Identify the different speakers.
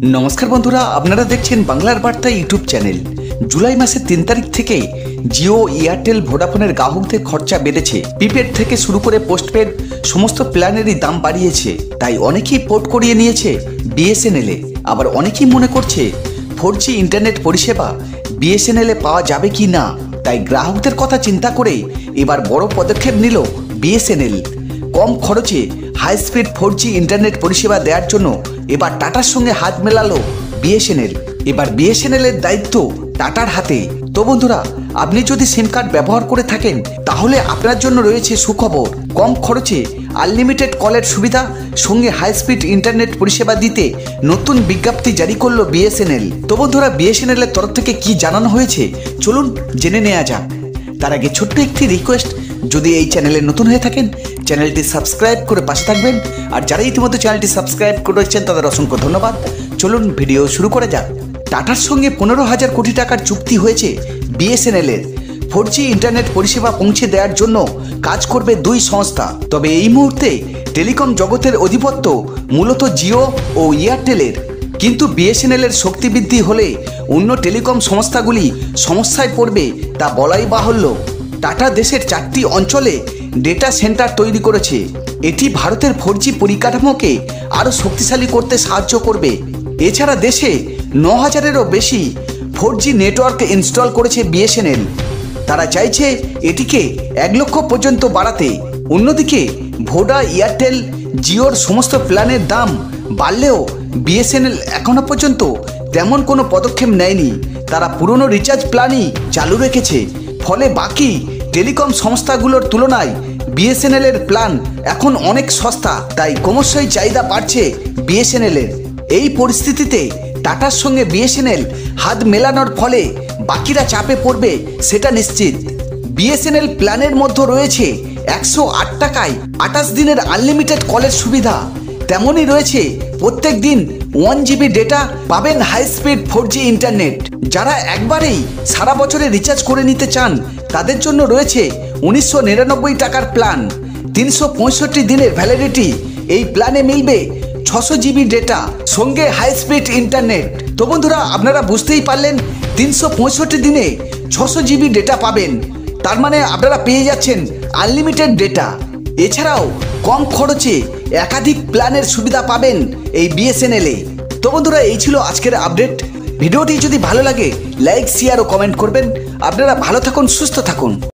Speaker 1: नमस्कार बंधुरा आपनारा देखছেন বাংলার বার্তা ইউটিউব চ্যানেল। জুলাই মাসের ৩ তারিখ থেকে জিও, এয়ারটেল, ভোডাফোনের গ্রাহকদের খরচা বেড়েছে। প্রিপেড থেকে শুরু করে পোস্টপেড সমস্ত প্ল্যানেরই দাম বাড়িয়েছে। তাই অনেকেই পোর্ট করিয়ে নিয়েছে বিএসএনএল এ। আবার অনেকেই মনে করছে 4G ইন্টারনেট পরিষেবা বিএসএনএল এ পাওয়া যাবে কি না। তাই গ্রাহকদের কথা চিন্তা করে এবার বড় পদক্ষেপ নিল বিএসএনএল। কম খরচে হাই স্পিড 4G ইন্টারনেট পরিষেবা দেওয়ার জন্য এবার টাটার সঙ্গে হাত মেলালো বিএসএনএল। এবার বিএসএনএল এর দায়িত্ব টাটার হাতে। তো বন্ধুরা, আপনি যদি সিম কার্ড ব্যবহার করে থাকেন তাহলে আপনার জন্য রয়েছে সুখবর। কম খরচে আনলিমিটেড কলের সুবিধা সঙ্গে হাই স্পিড ইন্টারনেট পরিষেবা দিতে নতুন বিজ্ঞপ্তি জারি করলো বিএসএনএল। তো বন্ধুরা, বিএসএনএল এর তরফ থেকে কি জানানো হয়েছে চলুন জেনে নেওয়া যাক। তার আগে ছোট্ট একটি রিকোয়েস্ট, যদি এই চ্যানেলে নতুন হয়ে থাকেন চ্যানেলটি সাবস্ক্রাইব করে পাশে থাকবেন, আর যারা ইতিমধ্যে চ্যানেলটি সাবস্ক্রাইব করেছেন তাদের অসংখ্য ধন্যবাদ। চলুন ভিডিও শুরু করা যাক। টাটার সঙ্গে 15,000 কোটি টাকার চুক্তি হয়েছে বিএসএনএল এর। 4G ইন্টারনেট পরিষেবা পৌঁছে দেওয়ার জন্য কাজ করবে দুই সংস্থা। তবে এই মুহূর্তে টেলিকম জগতের আধিপত্য মূলত জিও ও এয়ারটেলের। কিন্তু বিএসএনএল এর শক্তি বৃদ্ধি হলে অন্য টেলিকম সংস্থাগুলি সমস্যায় পড়বে তা বলাই বাহুল্য। টাটা দেশের 4টি অঞ্চলে ডেটা সেন্টার তৈরি করেছে। এটি ভারতের 4G পরিকাঠামোকে আরও শক্তিশালী করতে সাহায্য করবে। এছাড়া দেশে 9,000-এরও বেশি 4G নেটওয়ার্ক ইনস্টল করেছে বিএসএনএল। তারা চাইছে এটিকে 1 লক্ষ পর্যন্ত বাড়াতে। অন্যদিকে ভোডা, এয়ারটেল, জিওর সমস্ত প্ল্যানের দাম বাড়লেও বিএসএনএল এখনো পর্যন্ত তেমন কোনো পদক্ষেপ নেয়নি। তারা পুরনো রিচার্জ প্ল্যানই চালু রেখেছে। ফলে বাকি টেলিকম সংস্থাগুলোর তুলনায় বিএসএনএল এর প্ল্যান এখন অনেক সস্তা। তাই ক্রমশই চাহিদা বাড়ছে বিএসএনএল এর। এই পরিস্থিতিতে টাটার সঙ্গে বিএসএনএল হাত মেলানোর ফলে বাকিরা চাপে পড়বে সেটা নিশ্চিত। বিএসএনএল প্ল্যানের মধ্যে রয়েছে 108 টাকায় 28 দিনের আনলিমিটেড কলের সুবিধা। তেমনই রয়েছে প্রত্যেক দিন 1 GB ডেটা পাবেন, হাই স্পিড 4G ইন্টারনেট। যারা একবারেই সারা বছরে রিচার্জ করে নিতে চান তাদের জন্য রয়েছে 1999 টাকার প্ল্যান, 365 দিনের ভ্যালিডিটি। এই প্ল্যানে মিলবে 600 GB ডেটা সঙ্গে হাই স্পিড ইন্টারনেট। তো বন্ধুরা, আপনারা বুঝতেই পারলেন 365 দিনে 600 GB ডেটা পাবেন। তার মানে আপনারা পেয়ে যাচ্ছেন আনলিমিটেড ডেটা। এছাড়াও কম খরচে একাধিক প্ল্যানের সুবিধা পাবেন এই বিএসএনএল এ। তো বন্ধুরা, এই ছিল আজকের আপডেট। ভিডিওটি যদি ভালো লাগে লাইক, শেয়ার ও কমেন্ট করবেন। আপনারা ভালো থাকুন, সুস্থ থাকুন।